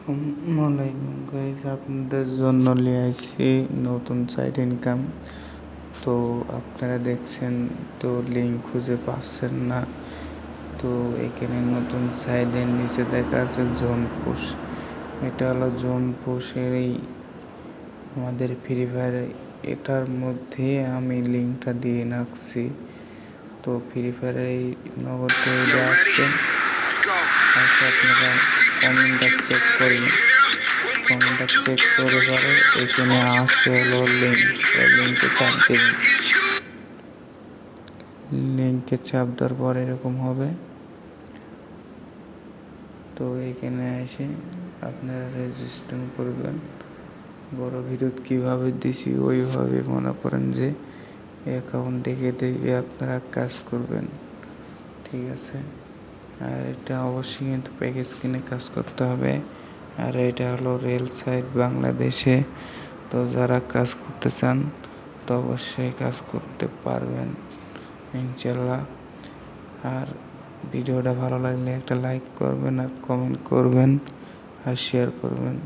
আসসালামাইকুম গাইস, আপনাদের জন্য নিয়ে আসছি নতুন সাইড ইনকাম। তো আপনারা দেখছেন, তো লিঙ্ক খুঁজে পাচ্ছেন না। তো এখানে নতুন সাইডের নিচে দেখা আছে জোন পুশ। এটা হলো জোন পুশেরই আমাদের ফ্রি ফায়ার। এটার মধ্যে আমি লিঙ্কটা দিয়ে রাখছি। তো ফ্রি ফায়ারের এই নগদে আসছেন, আপনারা কমেন্টটা চেক করবেন। কমেন্টটা চেক করে পরে এখানে আসে হলো লিঙ্ক, লিঙ্কে চাপ দেবেন। লিঙ্কে চাপ দেওয়ার পর এরকম হবে। তো এখানে এসে আপনারা রেজিস্ট্রেশন করবেন। বড় ভিডিও কীভাবে দিছি ওইভাবে মনে করেন যে অ্যাকাউন্ট দেখে দেখে আপনারা কাজ করবেন, ঠিক আছে। আর এটা অবশ্যই কিন্তু প্যাকেজ কিনে কাজ করতে হবে। আর এটা হলো রেল সাইড বাংলাদেশে। তো যারা কাজ করতে চান তো অবশ্যই কাজ করতে পারবেন ইনশাল্লাহ। আর ভিডিওটা ভালো লাগলে একটা লাইক করবেন, আর কমেন্ট করবেন, আর শেয়ার করবেন।